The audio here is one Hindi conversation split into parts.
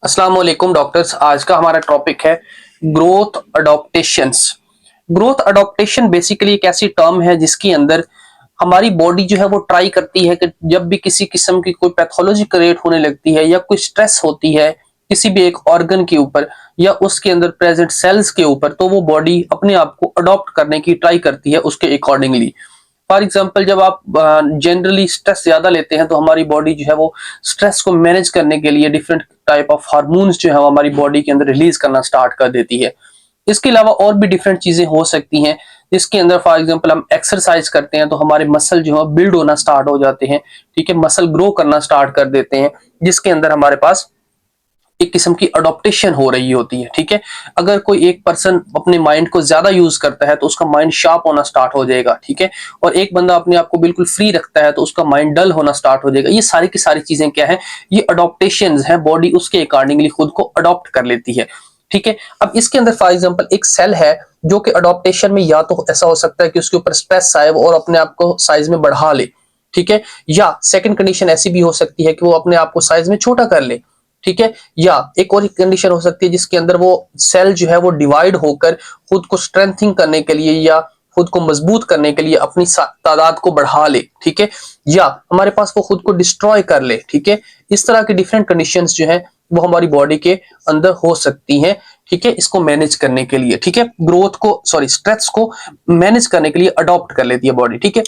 अस्सलाम वालेकुम डॉक्टर्स। आज का हमारा टॉपिक है ग्रोथ अडॉप्टेशंस। ग्रोथ अडॉप्टेशन बेसिकली एक ऐसी टर्म है जिसके अंदर हमारी बॉडी जो है वो ट्राई करती है कि जब भी किसी किस्म की कोई पैथोलॉजी क्रिएट होने लगती है या कोई स्ट्रेस होती है किसी भी एक ऑर्गन के ऊपर या उसके अंदर प्रेजेंट सेल्स के ऊपर, तो वो बॉडी अपने आप को अडॉप्ट करने की ट्राई करती है उसके अकॉर्डिंगली। फॉर एग्जाम्पल, जब आप जनरली स्ट्रेस ज्यादा लेते हैं तो हमारी बॉडी जो है वो स्ट्रेस को मैनेज करने के लिए डिफरेंट टाइप ऑफ हार्मोन्स जो है वो हमारी बॉडी के अंदर रिलीज करना स्टार्ट कर देती है। इसके अलावा और भी डिफरेंट चीजें हो सकती हैं जिसके अंदर फॉर एग्जांपल हम एक्सरसाइज करते हैं तो हमारे मसल जो है बिल्ड होना स्टार्ट हो जाते हैं। ठीक है, मसल ग्रो करना स्टार्ट कर देते हैं जिसके अंदर हमारे पास एक किस्म की अडॉप्टेशन हो रही होती है। ठीक है, अगर कोई एक पर्सन अपने माइंड को ज्यादा यूज करता है तो उसका माइंड शार्प होना स्टार्ट हो जाएगा। ठीक है, और एक बंदा अपने आप को बिल्कुल फ्री रखता है तो उसका माइंड डल होना स्टार्ट हो जाएगा। ये सारी की सारी चीजें क्या है, ये अडॉप्टेशंस हैं, बॉडी उसके अकॉर्डिंगली खुद को अडॉप्ट कर लेती है। ठीक है, अब इसके अंदर फॉर एग्जांपल एक सेल है जो कि अडॉप्टेशन में या तो ऐसा हो सकता है कि उसके ऊपर स्ट्रेस आए और अपने आप को साइज में बढ़ा ले। ठीक है, या सेकंड कंडीशन ऐसी भी हो सकती है कि वो अपने आप को साइज में छोटा कर ले। ठीक है, या एक और कंडीशन हो सकती है जिसके अंदर वो सेल जो है वो डिवाइड होकर खुद को स्ट्रेंथिंग करने के लिए या खुद को मजबूत करने के लिए अपनी तादाद को बढ़ा ले। ठीक है, या हमारे पास वो खुद को डिस्ट्रॉय कर ले। ठीक है, इस तरह की डिफरेंट कंडीशंस जो है वो हमारी बॉडी के अंदर हो सकती हैं। ठीक है, इसको मैनेज करने के लिए, ठीक है, ग्रोथ को स्ट्रेस को मैनेज करने के लिए अडॉप्ट कर लेती है बॉडी। ठीक है,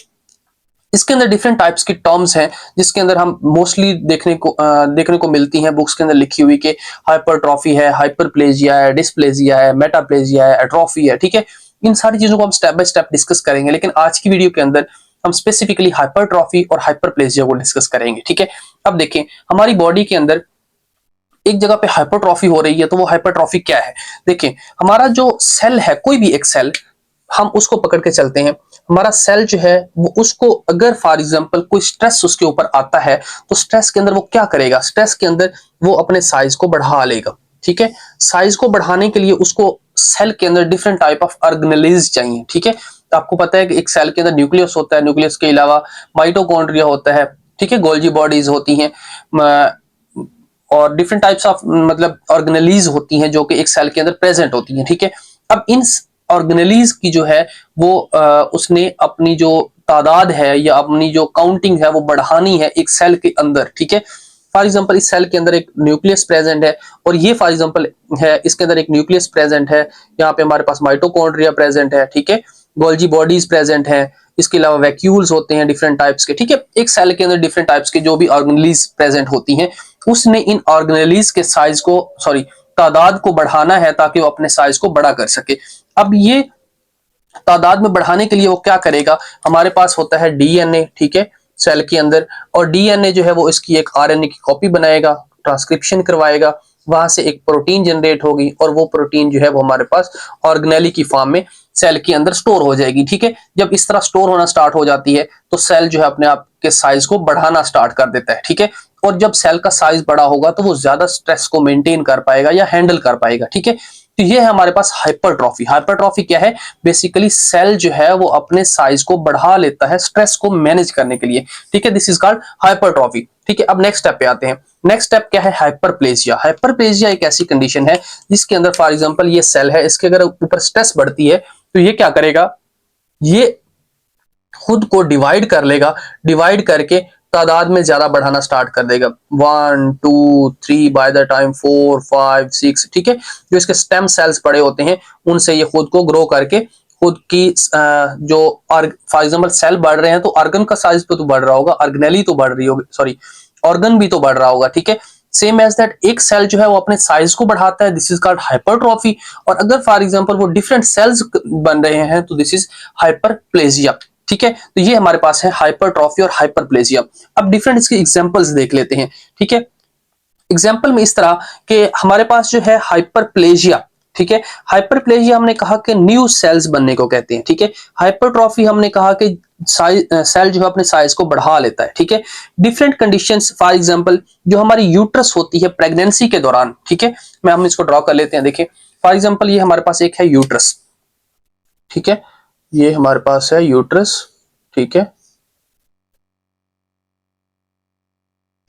इसके अंदर डिफरेंट टाइप्स की टर्म्स हैं जिसके अंदर हम मोस्टली देखने को मिलती हैं बुक्स के अंदर लिखी हुई कि हाइपरट्रॉफी है, हाइपरप्लेजिया है, डिस्प्लेजिया है, मेटाप्लेजिया है, एट्रोफी है। ठीक है, इन सारी चीजों को हम स्टेप बाय स्टेप डिस्कस करेंगे, लेकिन आज की वीडियो के अंदर हम स्पेसिफिकली हाइपरट्रॉफी और हाइपरप्लेजिया को डिस्कस करेंगे। ठीक है, अब देखें हमारी बॉडी के अंदर एक जगह पे हाइपरट्रॉफी हो रही है तो वो हाइपरट्रॉफी क्या है। देखें, हमारा जो सेल है, कोई भी एक सेल, हम उसको पकड़ के चलते हैं। हमारा सेल जो है वो उसको अगर फॉर एग्जांपल कोई स्ट्रेस उसके ऊपर आता है तो स्ट्रेस के अंदर वो क्या करेगा, स्ट्रेस के अंदर वो अपने साइज को बढ़ा लेगा। ठीक है, साइज को बढ़ाने के लिए उसको सेल के अंदर डिफरेंट टाइप ऑफ ऑर्गेनेलिज चाहिए। ठीक है, तो आपको पता है कि एक सेल के अंदर न्यूक्लियस होता है, न्यूक्लियस के अलावा माइटोकॉन्ड्रिया होता है। ठीक है, गोल्जी बॉडीज होती हैं और डिफरेंट टाइप्स ऑफ मतलब ऑर्गेनेलिज होती हैं जो कि एक सेल के अंदर प्रेजेंट होती हैं। ठीक है, अब इन ऑर्गेनेलिज की जो है वो उसने अपनी जो तादाद है या अपनी जो काउंटिंग है वो बढ़ानी है एक सेल के अंदर। ठीक है, फॉर एग्जांपल इस सेल के अंदर एक न्यूक्लियस प्रेजेंट है और ये फॉर एग्जांपल है, इसके अंदर एक न्यूक्लियस प्रेजेंट है, यहाँ पे हमारे पास माइटोकॉन्ड्रिया प्रेजेंट है। ठीक है, गोल्जी बॉडीज प्रेजेंट है, इसके अलावा वैक्यूल्स होते हैं डिफरेंट टाइप्स के। ठीक है, एक सेल के अंदर डिफरेंट टाइप्स के जो भी ऑर्गेनेलिज प्रेजेंट होती हैं, उसने इन ऑर्गेनेलिज के साइज को तादाद को बढ़ाना है ताकि वो अपने साइज को बड़ा कर सके। अब ये तादाद में बढ़ाने के लिए वो क्या करेगा, हमारे पास होता है डीएनए। ठीक है, सेल के अंदर, और डीएनए जो है वो इसकी एक आरएनए की कॉपी बनाएगा, ट्रांसक्रिप्शन करवाएगा, वहां से एक प्रोटीन जनरेट होगी और वो प्रोटीन जो है वो हमारे पास ऑर्गेनेली की फॉर्म में सेल के अंदर स्टोर हो जाएगी। ठीक है, जब इस तरह स्टोर होना स्टार्ट हो जाती है तो सेल जो है अपने आप के साइज को बढ़ाना स्टार्ट कर देता है। ठीक है, और जब सेल का साइज बड़ा होगा तो वो ज्यादा स्ट्रेस को मेंटेन कर पाएगा या हैंडल कर पाएगा। ठीक है, तो ये है हमारे पास हाइपरट्रॉफी। हाइपरट्रॉफी क्या है, बेसिकली सेल जो है वो अपने साइज को बढ़ा लेता है स्ट्रेस को मैनेज करने के लिए। ठीक है, दिस इज कॉल्ड हाइपरट्रॉफी। ठीक है, अब नेक्स्ट स्टेप पे आते हैं। नेक्स्ट स्टेप क्या है, हाइपरप्लेजिया। हाइपरप्लेजिया एक ऐसी कंडीशन है जिसके अंदर फॉर एग्जांपल ये सेल है, इसके अगर ऊपर स्ट्रेस बढ़ती है तो ये क्या करेगा, ये खुद को डिवाइड कर लेगा, डिवाइड करके तादाद में ज्यादा बढ़ाना स्टार्ट कर देगा। 1 2 3 बाय द टाइम 4 5 6। ठीक है, जो इसके स्टेम सेल्स पड़े होते हैं उनसे ये खुद को ग्रो करके खुद की जो फॉर एग्जाम्पल सेल बढ़ रहे हैं तो ऑर्गन का साइज तो बढ़ रहा होगा, ऑर्गेनेली तो बढ़ रही होगी, ऑर्गन भी तो बढ़ रहा होगा। ठीक है, सेम एज दैट एक सेल जो है वो अपने साइज को बढ़ाता है, दिस इज कॉल्ड हाइपरट्रॉफी। और अगर फॉर एग्जांपल वो डिफरेंट सेल्स बन रहे हैं तो दिस इज हाइपरप्लेजिया। ठीक है, तो ये हमारे पास है हाइपरट्रॉफी और हाइपरप्लेजिया। अब डिफरेंट इसके एग्जांपल्स देख लेते हैं। ठीक है, एग्जाम्पल में इस तरह के हमारे पास जो है हाइपरप्लेजिया। ठीक है, हाइपरप्लेजिया हमने कहा कि न्यू सेल्स बनने को कहते हैं। ठीक है, हाइपरट्रॉफी हमने कहा कि सेल जो है अपने साइज को बढ़ा लेता है। ठीक है, डिफरेंट कंडीशंस, फॉर एग्जांपल जो हमारी यूट्रस होती है प्रेगनेंसी के दौरान। ठीक है, मैं हम इसको ड्रॉ कर लेते हैं। देखिए फॉर एग्जांपल ये हमारे पास एक है यूट्रस। ठीक है, ये हमारे पास है यूट्रस। ठीक है,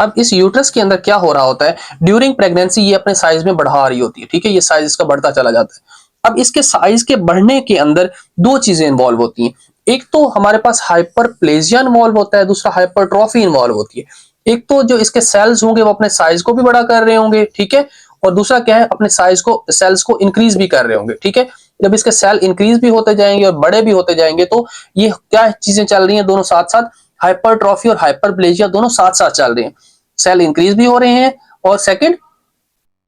अब इस यूट्रस के अंदर क्या हो रहा होता है, ड्यूरिंग प्रेगनेंसी ये अपने साइज में बढ़ा रही होती है, ठीक है, ये साइज इसका बढ़ता चला जाता है। अब इसके साइज के बढ़ने के अंदर दो चीजें इन्वॉल्व होती हैं, एक तो हमारे पास हाइपरप्लेजिया इन्वॉल्व होता है, दूसरा हाइपरट्रॉफी इन्वॉल्व होती है। एक तो जो इसके सेल्स होंगे वो अपने साइज को भी बड़ा कर रहे होंगे, ठीक है, और दूसरा क्या है, अपने साइज को, सेल्स को इंक्रीज भी कर रहे होंगे, ठीक है। जब इसके सेल इंक्रीज भी होते जाएंगे और बड़े भी होते जाएंगे तो ये क्या चीजें चल रही हैं, दोनों साथ साथ, हाइपरट्रॉफी और हाइपरप्लेजिया दोनों साथ साथ चल रहे हैं। सेल इंक्रीज भी हो रहे हैं और सेकंड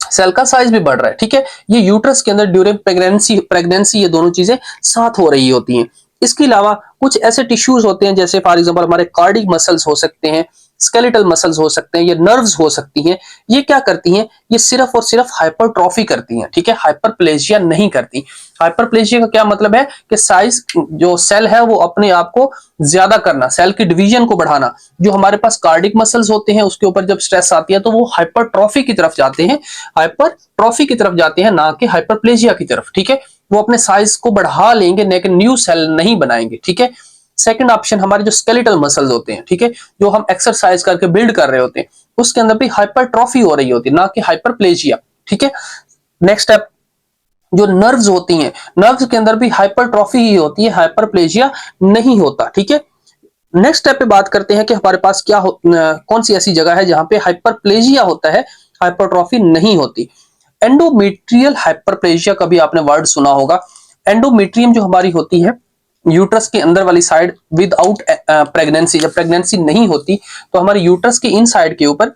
सेल का साइज भी बढ़ रहा है, ठीक है। ये यूट्रस के अंदर ड्यूरिंग प्रेगनेंसी ये दोनों चीजें साथ हो रही होती हैं। इसके अलावा कुछ ऐसे टिश्यूज होते हैं, जैसे फॉर एग्जांपल हमारे कार्डिक मसल्स हो सकते हैं, स्केलेटल मसल्स हो सकते हैं, ये नर्व्स हो सकती हैं। ये क्या करती हैं, ये सिर्फ और सिर्फ हाइपरट्रॉफी करती हैं, ठीक है, हाइपरप्लेजिया नहीं करती। हाइपरप्लेजिया का क्या मतलब है कि साइज, जो सेल है वो अपने आप को ज्यादा करना, सेल की डिवीजन को बढ़ाना। जो हमारे पास कार्डिक मसल्स होते हैं उसके ऊपर जब स्ट्रेस आती है तो वो हाइपरट्रॉफी की तरफ जाते हैं, हाइपरट्रॉफी की तरफ जाते हैं, ना कि हाइपरप्लेजिया की तरफ, ठीक है। वो अपने साइज को बढ़ा लेंगे लेकिन न्यू सेल नहीं बनाएंगे, ठीक है। सेकंड ऑप्शन, हमारे जो स्केलेटल मसल्स होते हैं, ठीक है, जो हम एक्सरसाइज करके बिल्ड कर रहे होते हैं, उसके अंदर भी हाइपरट्रॉफी हो रही होती है, ना कि हाइपरप्लेजिया, ठीक है। नेक्स्ट स्टेप, जो नर्व्स होती हैं, नर्व्स के अंदर भी हाइपरट्रॉफी ही होती है, हाइपरप्लेजिया नहीं होता, ठीक है। नेक्स्ट स्टेप पे बात करते हैं कि हमारे पास कौन सी ऐसी जगह है जहां पे हाइपरप्लेजिया होता है, हाइपरट्रॉफी नहीं होती। एंडोमेट्रियल हाइपरप्लेजिया, कभी आपने वर्ड सुना होगा। एंडोमेट्रियम जो हमारी होती है यूट्रस के अंदर वाली साइड विदाउट प्रेगनेंसी, जब प्रेगनेंसी नहीं होती तो हमारे यूट्रस की इन साइड के ऊपर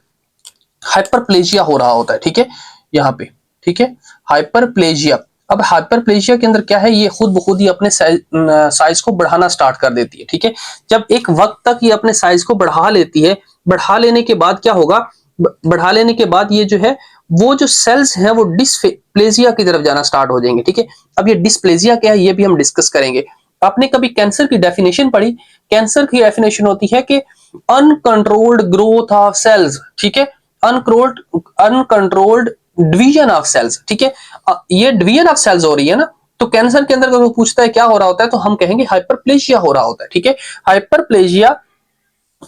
हाइपरप्लेजिया हो रहा होता है, ठीक है, यहाँ पे, ठीक है, हाइपरप्लेजिया। अब हाइपरप्लेजिया के अंदर क्या है, ये खुद ब खुद ही अपने साइज को बढ़ाना स्टार्ट कर देती है, ठीक है। जब एक वक्त तक ये अपने साइज को बढ़ा लेती है, बढ़ा लेने के बाद क्या होगा, बढ़ा लेने के बाद ये जो है, वो जो सेल्स हैं वो डिस्प्लेजिया की तरफ जाना स्टार्ट हो जाएंगे, ठीक है। अब ये डिस्प्लेजिया क्या है ये भी हम डिस्कस करेंगे। आपने कभी कैंसर की डेफिनेशन पढ़ी? कैंसर की डेफिनेशन होती है कि अनकंट्रोल्ड ग्रोथ ऑफ सेल्स, ठीक है, अनकंट्रोल्ड डिवीजन ऑफ सेल्स, ठीक है। ये डिवीजन ऑफ सेल्स हो रही है ना, तो कैंसर के अंदर अगर वो पूछता है क्या हो रहा होता है तो हम कहेंगे हाइपरप्लेजिया हो रहा होता है, ठीक है। हाइपरप्लेजिया,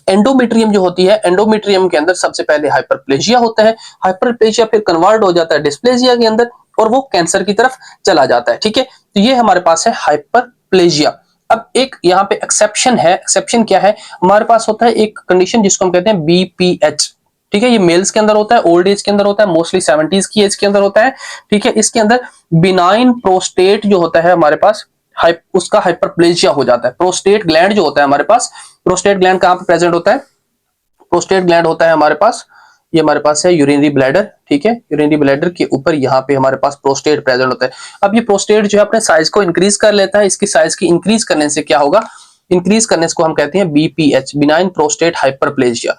एंडोमेट्रियम जो होती है, एंडोमेट्रियम के अंदर सबसे पहले हाइपरप्लेजिया होता है, हाइपरप्लेजिया फिर कन्वर्ट हो जाता है डिस्प्लेजिया के अंदर और वो कैंसर की तरफ चला जाता है, ठीक है। तो ये हमारे पास है हाइपरप्लेजिया। अब एक यहाँ पे एक्सेप्शन है, एक्सेप्शन क्या है, हमारे पास होता है एक कंडीशन जिसको हम कहते हैं बीपीएच, ठीक है। ये मेल्स के अंदर होता है, ओल्ड एज के अंदर होता है, मोस्टली 70s की एज के अंदर होता है, ठीक है। इसके अंदर बिनाइन प्रोस्टेट जो होता है हमारे पास, उसका हाइपरप्लेजिया हो जाता है। प्रोस्टेट ग्लैंड जो होता है हमारे पास, प्रोस्टेट ग्लैंड कहां पे प्रेजेंट होता है, प्रोस्टेट ग्लैंड होता है हमारे पास, ये हमारे पास है यूरिनरी ब्लैडर, ठीक है, यूरिनरी ब्लैडर के ऊपर यहाँ पे हमारे पास प्रोस्टेट प्रेजेंट होता है। अब ये प्रोस्टेट जो है अपने साइज को इंक्रीज कर लेता है, इसकी साइज की इंक्रीज करने से क्या होगा, इंक्रीज करने को हम कहते हैं BPH, benign prostate hyperplasia.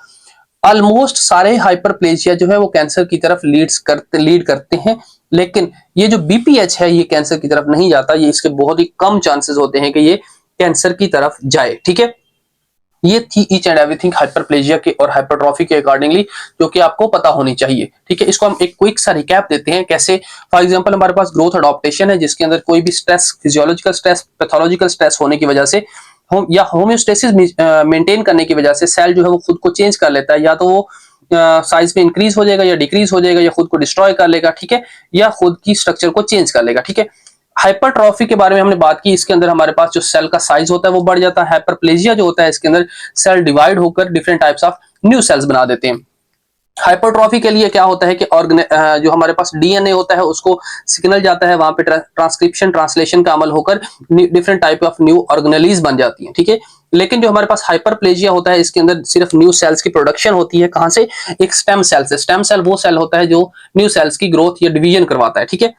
Almost सारे हाइपरप्लेजिया जो है वो कैंसर की तरफ लीड करते हैं, लेकिन ये जो बीपीएच है ये कैंसर की तरफ नहीं जाता, ये इसके बहुत ही कम चांसेस होते हैं कि ये कैंसर की तरफ जाए, ठीक है। ये थी ईच एंड एवरीथिंग हाइपरप्लेजिया के और हाइपरट्रॉफी के अकॉर्डिंगली, जो कि आपको पता होनी चाहिए, ठीक है। इसको हम एक क्विक सा रिकैप देते हैं कैसे। फॉर एग्जांपल हमारे पास ग्रोथ अडॉप्टेशन है, जिसके अंदर कोई भी stress, physiological stress, pathological stress होने की वजह से या होम्योस्टेसिस मेंटेन करने की वजह से सेल जो है वो खुद को चेंज कर लेता है, या तो वो साइज में इंक्रीज हो जाएगा या डिक्रीज हो जाएगा, या खुद को डिस्ट्रॉय कर लेगा, ठीक है, या खुद की स्ट्रक्चर को चेंज कर लेगा, ठीक है। हाइपरट्रॉफी के बारे में हमने बात की, इसके अंदर हमारे पास जो सेल का साइज होता है वो बढ़ जाता है। हाइपरप्लेजिया जो होता है इसके अंदर सेल डिवाइड होकर different types of new sales बना देते हैं। हाइपरट्रॉफी के लिए क्या होता है कि जो हमारे पास डीएनए होता है उसको सिग्नल जाता है, वहां पे ट्रांसक्रिप्शन ट्रांसलेशन का अमल होकर different type of new organelles बन जाती हैं, ठीक है। लेकिन जो हमारे पास हाइपरप्लेजिया होता है इसके अंदर सिर्फ न्यू सेल्स की प्रोडक्शन होती है, कहां से, एक स्टेम सेल से। स्टेम सेल वो सेल होता है जो न्यू सेल्स की ग्रोथ या डिवीजन करवाता है, ठीक है।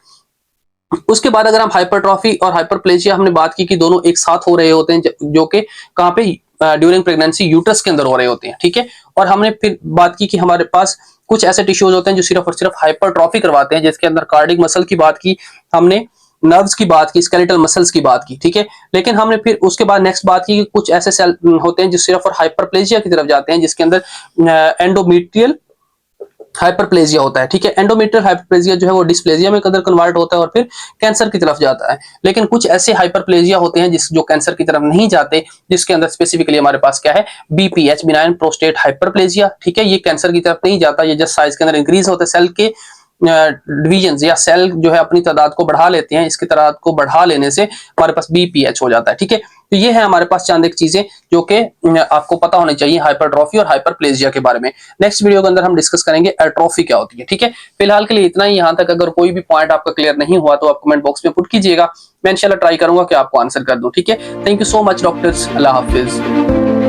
उसके बाद अगर हम हाइपरट्रॉफी और हाइपरप्लेजिया हमने बात की कि दोनों एक साथ हो रहे होते हैं, जो कि कहां पे, ड्यूरिंग प्रेगनेंसी यूट्रस के अंदर हो रहे होते हैं, ठीक है। और हमने फिर बात की कि हमारे पास कुछ ऐसे टिश्यूज होते हैं जो सिर्फ और सिर्फ हाइपरट्रॉफी करवाते हैं, जिसके अंदर कार्डिक मसल की बात की हमने, नर्व्स की बात की, स्केलेटल मसल्स की बात की, ठीक है। लेकिन हमने फिर उसके बाद नेक्स्ट बात की कि कुछ ऐसे सेल होते हैं जो सिर्फ और हाइपरप्लेजिया की तरफ जाते हैं, जिसके अंदर एंडोमेट्रियल हाइपरप्लेजिया होता है, ठीक है। एंडोमेट्रियल हाइपरप्लेजिया जो है वो डिस्प्लेजिया में कदर कन्वर्ट होता है और फिर कैंसर की तरफ जाता है। लेकिन कुछ ऐसे हाइपरप्लेजिया होते हैं जिस जो कैंसर की तरफ नहीं जाते, जिसके अंदर स्पेसिफिकली हमारे पास क्या है, बीपीएच, बिनाइन प्रोस्टेट हाइपरप्लेजिया, ठीक है। ये कैंसर की तरफ नहीं जाता, ये जस्ट साइज के अंदर इंक्रीज होता है, सेल के डिवीजन या सेल जो है अपनी तादाद को बढ़ा लेते हैं, इसकी तादाद को बढ़ा लेने से हमारे पास बीपीएच हो जाता है, ठीक है। तो ये है हमारे पास चंद एक चीजें जो कि आपको पता होनी चाहिए हाइपरट्रॉफी और हाइपरप्लेजिया के बारे में। नेक्स्ट वीडियो के अंदर हम डिस्कस करेंगे एट्रोफी क्या होती है, ठीक है। फिलहाल के लिए इतना ही, यहाँ तक अगर कोई भी पॉइंट आपका क्लियर नहीं हुआ तो आप कमेंट बॉक्स में पुट कीजिएगा, मैं इंशाल्लाह ट्राई करूंगा कि आपको आंसर कर दूं, ठीक है। Thank you so much doctors, Allah Hafiz.